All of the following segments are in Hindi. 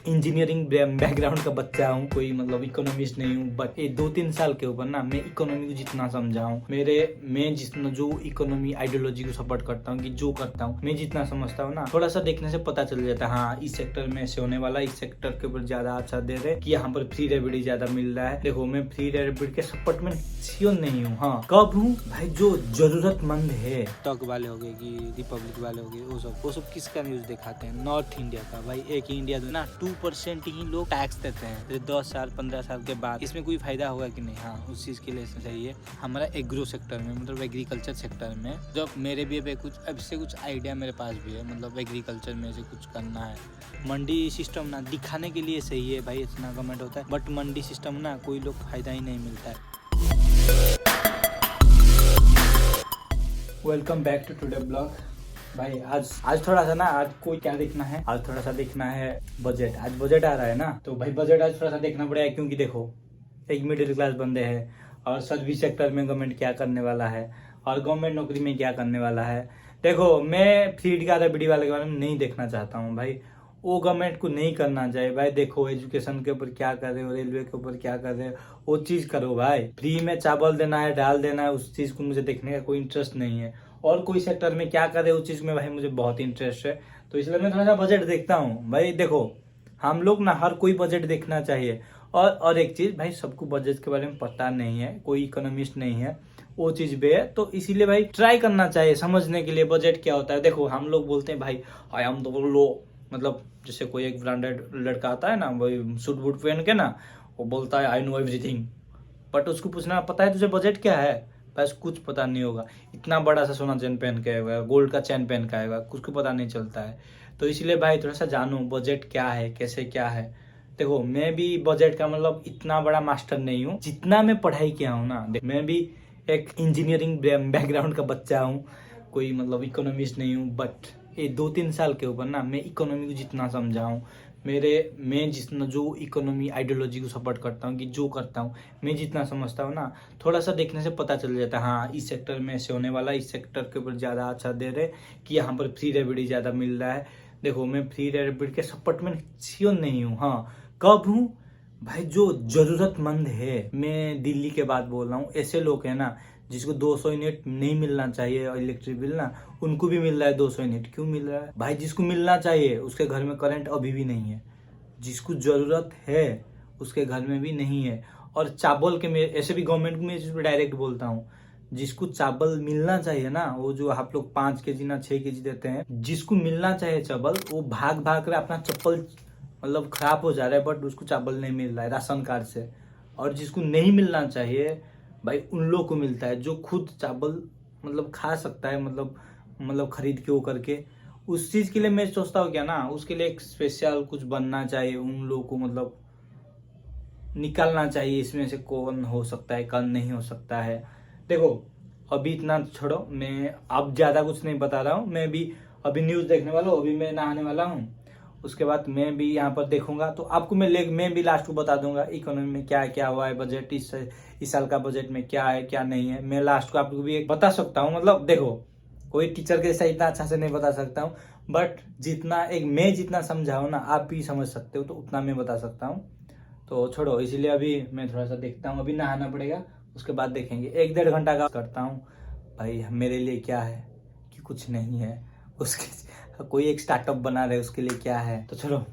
इंजीनियरिंग बैकग्राउंड का बच्चा हूँ, कोई मतलब इकोनॉमिस्ट नहीं हूँ। बट ये 2-3 साल के ऊपर ना मैं इकोनॉमी को जितना समझा हूँ, मैं जितना जो इकोनॉमी आइडियोलॉजी को सपोर्ट करता हूँ कि जो करता हूँ, मैं जितना समझता हूँ ना, थोड़ा सा देखने से पता चल जाता है। हाँ, इस सेक्टर में ऐसे होने वाला, इस सेक्टर के ऊपर ज्यादा अच्छा दे रहे कि यहाँ पर फ्री रेबिडी ज्यादा मिल रहा है। देखो, मैं फ्री रेबिडी के सपोर्ट में श्योर नहीं हूँ। हाँ, कब हूँ भाई, जो जरूरतमंद है, टॉक वाले हो गए कि रिपब्लिक वाले हो गए, वो सब किसका न्यूज दिखाते हैं? नॉर्थ इंडिया का। भाई एक ही इंडिया ना 2% ही लोग टैक्स देते हैं। 10 साल 15 साल के बाद इसमें कोई फायदा होगा कि नहीं? हाँ, उस चीज के लिए चाहिए हमारा एग्रो सेक्टर में, मतलब एग्रीकल्चर सेक्टर में। जब मेरे भी अब से कुछ आइडिया मेरे पास भी है, मतलब एग्रीकल्चर में से कुछ करना है। मंडी सिस्टम ना दिखाने के लिए सही है भाई, इतना गवर्नमेंट होता है, बट मंडी सिस्टम ना कोई लोग फायदा ही नहीं मिलता है। Welcome back to today blog. भाई आज थोड़ा सा ना, आज कोई क्या देखना है, आज थोड़ा सा देखना है बजट। आज बजट आ रहा है ना, तो भाई बजट आज थोड़ा सा देखना पड़ेगा, क्योंकि देखो एक मिडिल क्लास बंदे हैं और सर्विस सेक्टर में गवर्नमेंट क्या करने वाला है और गवर्नमेंट नौकरी में क्या करने वाला है। देखो, मैं फ्री का रेबिडी वाले के बारे में नहीं देखना चाहता हूँ भाई, वो गवर्नमेंट को नहीं करना चाहिए भाई। देखो, एजुकेशन के ऊपर क्या कर रहे हो, रेलवे के ऊपर क्या कर रहे हो, वो चीज करो भाई। फ्री में चावल देना है, दाल देना है, उस चीज को मुझे देखने का कोई इंटरेस्ट नहीं है। और कोई सेक्टर में क्या करे उस चीज में भाई मुझे बहुत इंटरेस्ट है, तो इसलिए मैं थोड़ा सा बजट देखता हूँ भाई। देखो, हम लोग ना हर कोई बजट देखना चाहिए। और एक चीज भाई, सबको बजट के बारे में पता नहीं है, कोई इकोनॉमिस्ट नहीं है, वो चीज भी है, तो इसीलिए भाई ट्राई करना चाहिए समझने के लिए बजट क्या होता है। देखो, हम लोग बोलते हैं भाई आई एम द लो, मतलब जैसे कोई एक ब्रांडेड लड़का आता है ना, वही सूट बूट पहन के ना, वो बोलता है आई नो एवरीथिंग, बट उसको पूछना पता है तुझे बजट क्या है? बस कुछ पता नहीं होगा। इतना बड़ा सा सोना चैन पहन के आएगा, गोल्ड का चैन पहन के आएगा, कुछ को पता नहीं चलता है। तो इसलिए भाई थोड़ा सा जानो बजट क्या है, कैसे क्या है। देखो, मैं भी बजट का मतलब इतना बड़ा मास्टर नहीं हूँ, जितना मैं पढ़ाई किया हूँ ना। मैं भी एक इंजीनियरिंग बैकग्राउंड का बच्चा हूँ, कोई मतलब इकोनॉमिस्ट नहीं हूँ। बट ये 2-3 साल के ऊपर ना मैं इकोनॉमी को जितना समझा हूँ, मैं जितना जो इकोनॉमी आइडियोलॉजी को सपोर्ट करता हूँ कि जो करता हूँ, मैं जितना समझता हूँ ना, थोड़ा सा देखने से पता चल जाता है। हाँ, इस सेक्टर में ऐसे होने वाला, इस सेक्टर के ऊपर ज़्यादा अच्छा दे रहे कि यहाँ पर फ्री रेबिडी ज़्यादा मिल रहा है। देखो, मैं फ्री रेबिडी के सपोर्ट में श्योर नहीं हूँ। हाँ, कब हूँ भाई, जो जरूरतमंद है, मैं दिल्ली के बात बोल रहा हूँ, ऐसे लोग हैं ना जिसको 200 यूनिट नहीं मिलना चाहिए और इलेक्ट्रिक बिल ना, उनको भी मिल रहा है 200 यूनिट। क्यों मिल रहा है भाई? जिसको मिलना चाहिए उसके घर में करंट अभी भी नहीं है, जिसको जरूरत है उसके घर में भी नहीं है। और चावल के, मैं ऐसे भी गवर्नमेंट में इस डायरेक्ट बोलता हूँ, जिसको चावल मिलना चाहिए ना, वो जो आप लोग 5 केजी ना 6 केजी देते हैं, जिसको मिलना चाहिए चावल, वो भाग भाग कर अपना चप्पल मतलब खराब हो जा रहा है, बट उसको चावल नहीं मिल रहा है राशन कार्ड से। और जिसको नहीं मिलना चाहिए भाई, उन लोग को मिलता है जो खुद चावल मतलब खा सकता है, मतलब खरीद के वो करके। उस चीज के लिए मैं सोचता हूँ क्या ना, उसके लिए एक स्पेशल कुछ बनना चाहिए, उन लोगों को मतलब निकालना चाहिए इसमें से, कौन हो सकता है कौन नहीं हो सकता है। देखो, अभी इतना छोड़ो, मैं अब ज्यादा कुछ नहीं बता रहा हूँ। मैं भी अभी न्यूज देखने वाला हूँ, अभी मैं नहाने वाला हूँ, उसके बाद मैं भी यहाँ पर देखूंगा, तो आपको मैं भी लास्ट को बता दूंगा इकोनॉमी में क्या क्या हुआ है, बजट इस साल का बजट में क्या है क्या नहीं है। मैं लास्ट को आपको भी एक बता सकता हूँ। मतलब देखो, कोई टीचर के जैसा इतना अच्छा से नहीं बता सकता हूँ, बट मैं जितना समझा हूँ ना, आप भी समझ सकते हो, तो उतना मैं बता सकता हूँ। तो छोड़ो, इसीलिए अभी मैं थोड़ा सा देखता हूँ, अभी नहाना पड़ेगा, उसके बाद देखेंगे। 1-1.5 घंटा का करता हूँ भाई। मेरे लिए क्या है कि कुछ नहीं है, उसके कोई एक स्टार्टअप बना रहे उसके लिए क्या है। तो चलो,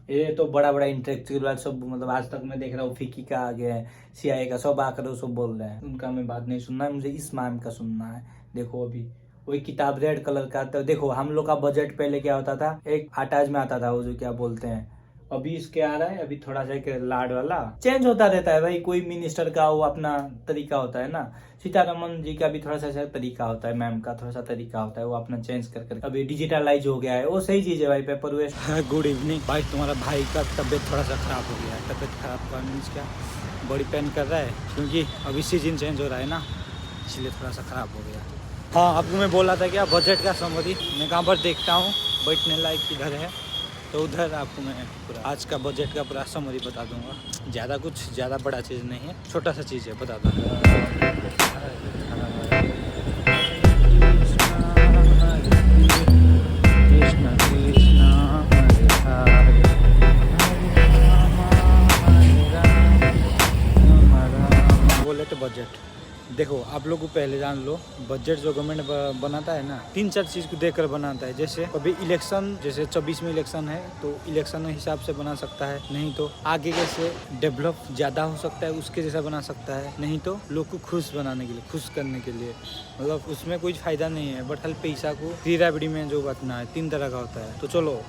ये तो बड़ा बड़ा इंटेलेक्चुअल सब, मतलब आज तक मैं देख रहा हूँ फिकी का आ गया है, सीआईए का, सब आकर वो सब बोल रहे हैं। उनका मैं बात नहीं सुनना है, मुझे इस मैम का सुनना है। देखो, अभी वही किताब रेड कलर का, तो देखो हम लोग का बजट पहले क्या होता था, एक आटाज में आता था, वो जो क्या बोलते हैं, अभी इसके आ रहा है, अभी थोड़ा सा एक लाड वाला चेंज होता रहता है भाई। कोई मिनिस्टर का वो अपना तरीका होता है ना, सीतारमन जी का भी थोड़ा सा तरीका होता है, मैम का थोड़ा सा तरीका होता है, वो अपना चेंज कर अभी डिजिटलाइज हो गया है, वो सही चीज है भाई। Paper waste. गुड इवनिंग भाई, तुम्हारा भाई का तबियत थोड़ा सा खराब हो गया है। तबियत खराब का मीन्स क्या, बॉडी पेन कर रहा है, क्योंकि अभी सीजन चेंज हो रहा है ना, इसलिए थोड़ा सा खराब हो गया। हाँ, आपको मैं बोला था क्या, बजट का समरी मैं कहाँ पर देखता हूँ, बैठने लायक किधर है, तो उधर आपको मैं पूरा आज का बजट का पूरा समरी बता दूंगा। ज़्यादा बड़ा चीज़ नहीं है, छोटा सा चीज़ है, बता दूंगा। आप लोग को पहले जान लो, बजट जो गवर्नमेंट बनाता है ना, 3-4 चीज़ को देख कर बनाता है। जैसे कभी इलेक्शन, जैसे 24 में इलेक्शन है तो इलेक्शन के हिसाब से बना सकता है, नहीं तो आगे कैसे डेवलप ज़्यादा हो सकता है उसके जैसा बना सकता है, नहीं तो लोग को खुश बनाने के लिए, खुश करने के लिए, मतलब उसमें कोई फ़ायदा नहीं है। बट हल पैसा को फ्री रैबिडी में जो बचना है 3 तरह का होता है। तो चलो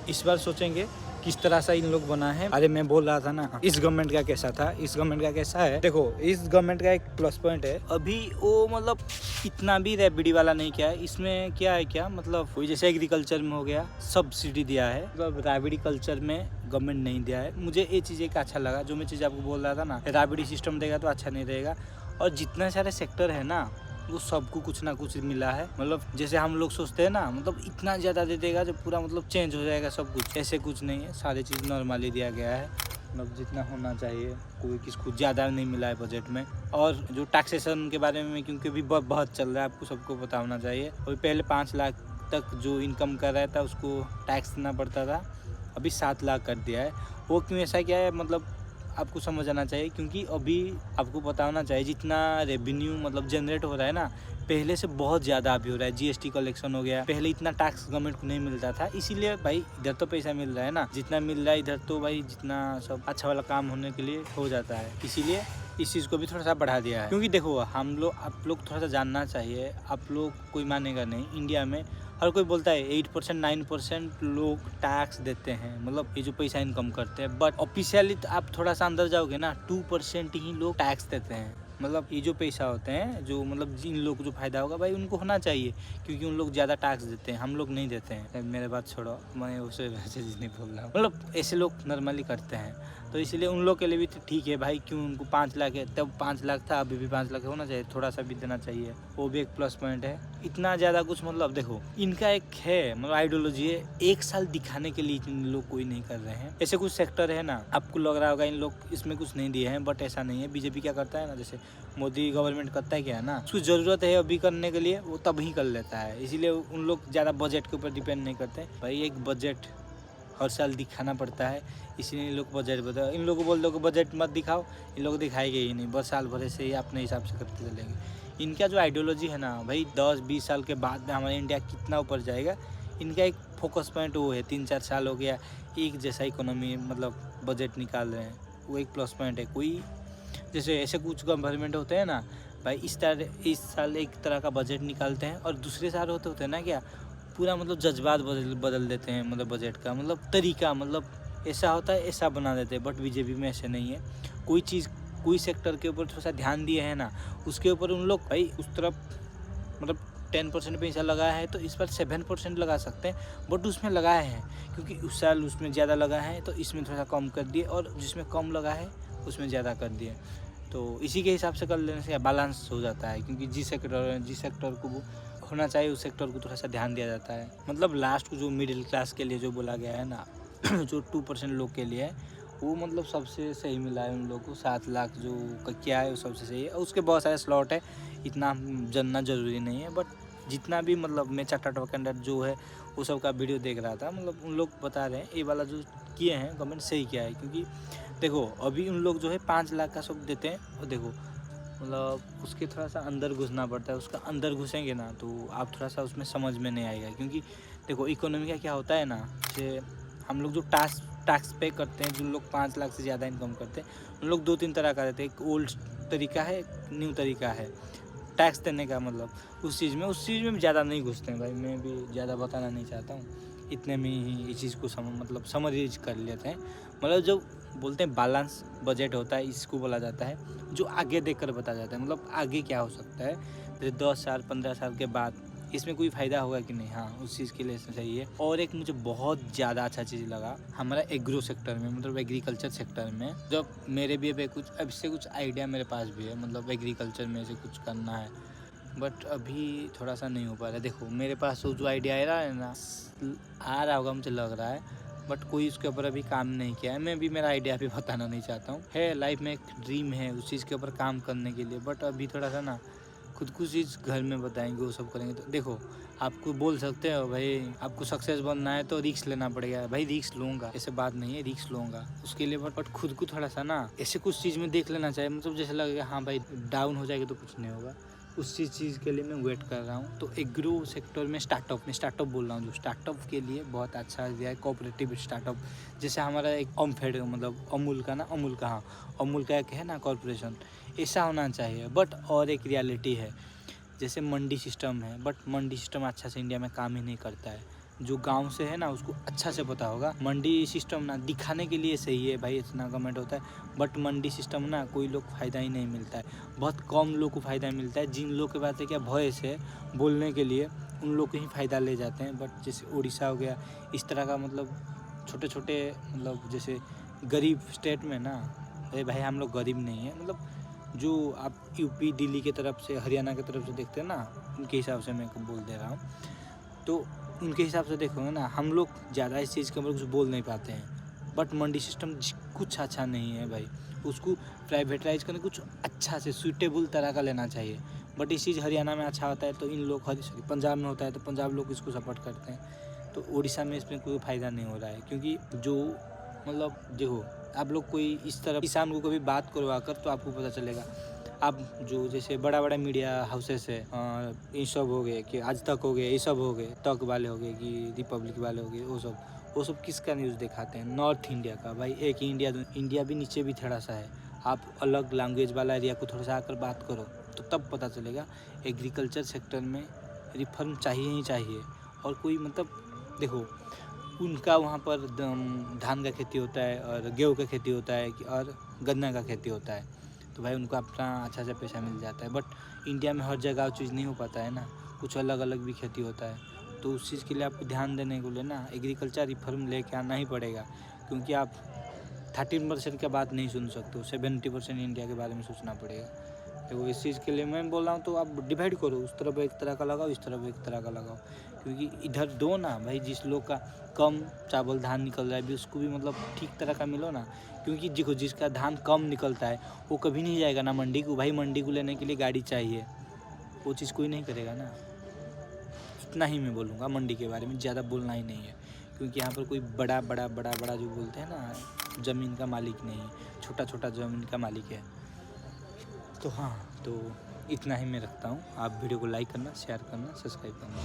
इस बार सोचेंगे किस तरह से इन लोग बना है। अरे मैं बोल रहा था ना, इस गवर्नमेंट का कैसा था, इस गवर्नमेंट का कैसा है। देखो इस गवर्नमेंट का एक प्लस पॉइंट है, अभी वो मतलब इतना भी रैबिडी वाला नहीं किया है। इसमें क्या है, क्या मतलब कोई जैसे एग्रीकल्चर में हो गया सब्सिडी दिया है, मतलब रैबिडी कल्चर में गवर्नमेंट नहीं दिया है। मुझे ये चीज़ एक अच्छा लगा, जो मैं चीज़ आपको बोल रहा था ना, रैबिडी सिस्टम देगा तो अच्छा नहीं रहेगा। और जितना सारे सेक्टर है ना, वो सबको कुछ ना कुछ मिला है। मतलब जैसे हम लोग सोचते हैं ना, मतलब इतना ज़्यादा दे देगा जो पूरा मतलब चेंज हो जाएगा सब कुछ, ऐसे कुछ नहीं है। सारी चीज़ नॉर्मली दिया गया है, मतलब जितना होना चाहिए। कोई किसको ज़्यादा नहीं मिला है बजट में। और जो टैक्सेशन के बारे में, क्योंकि अभी बहुत चल रहा है, आपको सबको पता होना चाहिए। अभी पहले 5 लाख तक जो इनकम कर रहा था उसको टैक्स देना पड़ता था, अभी 7 लाख कर दिया है। वो क्यों ऐसा क्या है, मतलब आपको समझ आना चाहिए। क्योंकि अभी आपको पता होना चाहिए जितना रेवेन्यू मतलब जनरेट हो रहा है ना, पहले से बहुत ज़्यादा अभी हो रहा है। जीएसटी कलेक्शन हो गया, पहले इतना टैक्स गवर्नमेंट को नहीं मिलता था, इसीलिए भाई इधर तो पैसा मिल रहा है ना, जितना मिल रहा है इधर तो भाई जितना सब अच्छा वाला काम होने के लिए हो जाता है, इसीलिए इस चीज़ को भी थोड़ा सा बढ़ा दिया है। क्योंकि देखो हम लोग, आप लोग थोड़ा सा जानना चाहिए, आप लोग कोई मानेगा नहीं, इंडिया में हर कोई बोलता है 8% 9% लोग टैक्स देते हैं, मतलब ये जो पैसा इनकम करते हैं। बट ऑफिशियली आप थोड़ा सा अंदर जाओगे ना, 2% ही लोग टैक्स देते हैं। मतलब ये जो पैसा होते हैं, जो मतलब जिन लोग को जो फायदा होगा भाई उनको होना चाहिए, क्योंकि उन लोग ज़्यादा टैक्स देते हैं, हम लोग नहीं देते हैं। मेरे बात छोड़ो, मैं उसे वैसे चीज़ नहीं बोल रहा हूँ, मतलब ऐसे लोग नॉर्मली करते हैं। तो इसलिए उन लोग के लिए भी ठीक है भाई, क्यों उनको 5 लाख है, तब 5 लाख था, अभी भी 5 लाख होना चाहिए, थोड़ा सा भी देना चाहिए, वो भी एक प्लस पॉइंट है। इतना ज़्यादा कुछ मतलब देखो इनका एक है, मतलब आइडियोलॉजी है, 1 साल दिखाने के लिए इन लोग कोई नहीं कर रहे हैं। ऐसे कुछ सेक्टर है ना, आपको लग रहा होगा इन लोग इसमें कुछ नहीं दिए हैं, बट ऐसा नहीं है। बीजेपी क्या करता है ना, जैसे मोदी गवर्नमेंट करता है क्या है ना, उसको ज़रूरत है अभी करने के लिए, वो तब ही कर लेता है। इसीलिए उन लोग ज़्यादा बजट के ऊपर डिपेंड नहीं करते भाई। एक बजट हर साल दिखाना पड़ता है, इसीलिए इन लोग बजट बताओ। इन लोगों को बोल दो कि बजट मत दिखाओ, इन लोग दिखाएंगे ही नहीं, बस साल भर से ही अपने हिसाब से करते चलेंगे। इनका जो आइडियोलॉजी है ना भाई, 10-20 साल के बाद में हमारा इंडिया कितना ऊपर जाएगा, इनका एक फोकस पॉइंट वो है। 3-4 साल हो गया एक जैसा इकोनॉमी मतलब बजट निकाल रहे हैं, वो एक प्लस पॉइंट है। कोई जैसे ऐसे कुछ गवर्नमेंट होते हैं ना भाई, इस साल एक तरह का बजट निकालते हैं और दूसरे साल होते हैं ना क्या, पूरा मतलब जज्बात बदल देते हैं, मतलब बजट का मतलब तरीका, मतलब ऐसा होता है ऐसा बना देते हैं। बट बीजेपी में ऐसे नहीं है। कोई चीज़, कोई सेक्टर के ऊपर थोड़ा सा ध्यान दिए है ना, उसके ऊपर उन लोग भाई उस तरफ मतलब 10% पैसा लगाया है तो इस बार 7% लगा सकते हैं, बट उसमें लगाए हैं क्योंकि उस साल उसमें ज़्यादा लगा है तो इसमें थोड़ा कम कर दिए, और जिसमें कम लगा है उसमें ज़्यादा कर दिए। तो इसी के हिसाब से कर लेने से बैलेंस हो जाता है, क्योंकि जिस सेक्टर को होना चाहिए उस सेक्टर को थोड़ा सा ध्यान दिया जाता है। मतलब लास्ट को जो मिडिल क्लास के लिए जो बोला गया है ना जो 2% लोग के लिए है, वो मतलब सबसे सही मिला है उन लोग को। 7 लाख जो क्या है वो सबसे सही है। उसके बहुत सारे स्लॉट है, इतना जानना ज़रूरी नहीं है, बट जितना भी मतलब मैं चार्टर्ड अकाउंटेंट जो है वो सब का वीडियो देख रहा था, मतलब उन लोग बता रहे हैं ये वाला जो किए हैं गवर्नमेंट सही किया है। क्योंकि देखो अभी उन लोग जो है 5 लाख का सब देते हैं, और देखो मतलब उसके थोड़ा सा अंदर घुसना पड़ता है। उसका अंदर घुसेंगे ना तो आप थोड़ा सा उसमें समझ में नहीं आएगा। क्योंकि देखो इकोनॉमी का क्या होता है ना, कि हम लोग जो टैक्स पे करते हैं, जो लोग 5 लाख से ज़्यादा इनकम करते हैं उन लोग 2-3 तरह का देते हैं। एक ओल्ड तरीका है, एक न्यू तरीका है टैक्स देने का। मतलब उस चीज़ में ज़्यादा नहीं घुसते हैं भाई, मैं भी ज़्यादा बताना नहीं चाहता हूँ, इतने में ही इस चीज़ को समझ कर लेते हैं। मतलब जो बोलते हैं बैलेंस बजट होता है, इसको बोला जाता है, जो आगे देखकर बताया जाता है, मतलब आगे क्या हो सकता है, जैसे 10 साल 15 साल के बाद इसमें कोई फ़ायदा होगा कि नहीं, हाँ उस चीज़ के लिए सही है। और एक मुझे बहुत ज़्यादा अच्छा चीज़ लगा हमारा एग्रो सेक्टर में, मतलब एग्रीकल्चर सेक्टर में, जब मेरे भी अब से कुछ आइडिया मेरे पास भी है, मतलब एग्रीकल्चर में से कुछ करना है, बट अभी थोड़ा सा नहीं हो पा रहा है। देखो मेरे पास जो आइडिया आ रहा होगा मुझे लग रहा है, बट कोई उसके ऊपर अभी काम नहीं किया है। मैं भी मेरा आइडिया भी बताना नहीं चाहता हूँ, है लाइफ में एक ड्रीम है उस चीज़ के ऊपर काम करने के लिए, बट अभी थोड़ा सा ना खुद कुछ चीज़ घर में बताएंगे, वो सब करेंगे। तो देखो, आपको बोल सकते हो भाई आपको सक्सेस बनना है तो रिस्क लेना पड़ेगा, भाई रिस्क लूँगा, ऐसे बात नहीं है, रिस्क लूँगा उसके लिए। बट खुद को थोड़ा सा ना ऐसे कुछ चीज़ में देख लेना चाहिए, मतलब जैसे लगेगा हाँ भाई डाउन हो जाएगा तो कुछ नहीं होगा, उस चीज़ के लिए मैं वेट कर रहा हूँ। तो एग्रो सेक्टर में स्टार्टअप बोल रहा हूँ, जो स्टार्टअप के लिए बहुत अच्छा आइडिया है, कोऑपरेटिव स्टार्टअप। जैसे हमारा एक ओमफेड मतलब अमूल का एक है ना कॉरपोरेशन, ऐसा होना चाहिए। बट और एक रियलिटी है, जैसे मंडी सिस्टम है, बट मंडी सिस्टम अच्छा से इंडिया में काम ही नहीं करता है। जो गांव से है ना उसको अच्छा से पता होगा, मंडी सिस्टम ना दिखाने के लिए सही है भाई, इतना गवर्नमेंट होता है, बट मंडी सिस्टम ना कोई लोग फ़ायदा ही नहीं मिलता है, बहुत कम लोग को फ़ायदा मिलता है। जिन लोग के पास है क्या वॉइस है बोलने के लिए, उन लोग को ही फ़ायदा ले जाते हैं। बट जैसे उड़ीसा हो गया, इस तरह का मतलब छोटे छोटे मतलब जैसे गरीब स्टेट में ना, अरे भाई हम लोग गरीब नहीं है, मतलब जो आप यूपी दिल्ली के तरफ से हरियाणा की तरफ से देखते हैं ना, उनके हिसाब से मैं बोल दे रहा हूँ। तो उनके हिसाब से देखोगे ना, हम लोग ज़्यादा इस चीज़ के ऊपर कुछ बोल नहीं पाते हैं। बट मंडी सिस्टम कुछ अच्छा नहीं है भाई, उसको प्राइवेटाइज करके कुछ अच्छा से सूटेबल तरह का लेना चाहिए। बट इस चीज़ हरियाणा में अच्छा होता है तो इन लोग, पंजाब में होता है तो पंजाब लोग इसको सपोर्ट करते हैं। तो उड़ीसा में इसमें कोई फ़ायदा नहीं हो रहा है, क्योंकि जो मतलब देखो, आप लोग कोई इस तरह किसान को कभी बात करवा कर तो आपको पता चलेगा। आप जो जैसे बड़ा बड़ा मीडिया हाउसेस है, ये सब हो गए कि आज तक हो गए, ये सब हो गए, तक वाले हो गए कि रिपब्लिक वाले हो गए, वो सब किसका न्यूज़ दिखाते हैं? नॉर्थ इंडिया का। भाई एक ही इंडिया भी नीचे भी थोड़ा सा है, आप अलग लैंग्वेज वाला एरिया को थोड़ा सा आकर बात करो तो तब पता चलेगा। एग्रीकल्चर सेक्टर में रिफॉर्म चाहिए ही चाहिए। और कोई मतलब देखो, उनका वहाँ पर धान का खेती होता है और गेहूँ का खेती होता है और गन्ना का खेती होता है, तो भाई उनको अपना अच्छा सा पैसा मिल जाता है। बट इंडिया में हर जगह वो चीज़ नहीं हो पाता है ना, कुछ अलग अलग भी खेती होता है। तो उस चीज़ के लिए आपको ध्यान देने को लिए ना एग्रीकल्चर रिफॉर्म लेके आना ही पड़ेगा, क्योंकि आप 13% का बात नहीं सुन सकते हो, 70% इंडिया के बारे में सोचना पड़ेगा। तो इस चीज़ के लिए मैं बोल रहा हूँ, तो आप डिवाइड करो, उस तरफ एक तरह का लगाओ, इस तरफ एक तरह का लगाओ, क्योंकि इधर दो ना भाई, जिस लोग का कम चावल धान निकल रहा है भी उसको भी मतलब ठीक तरह का मिलो ना। क्योंकि देखो, जिसका धान कम निकलता है वो कभी नहीं जाएगा ना मंडी को, भाई मंडी को लेने के लिए गाड़ी चाहिए, वो चीज़ कोई नहीं करेगा ना। इतना ही मैं बोलूँगा मंडी के बारे में, ज़्यादा बोलना ही नहीं है, क्योंकि यहाँ पर कोई बड़ा जो बोलते हैं ना ज़मीन का मालिक नहीं है, छोटा छोटा ज़मीन का मालिक है। तो हाँ, तो इतना ही मैं रखता हूँ। आप वीडियो को लाइक करना, शेयर करना, सब्सक्राइब करना।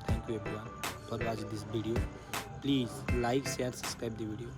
Thank you everyone for watching this video. Please like, share, subscribe the video.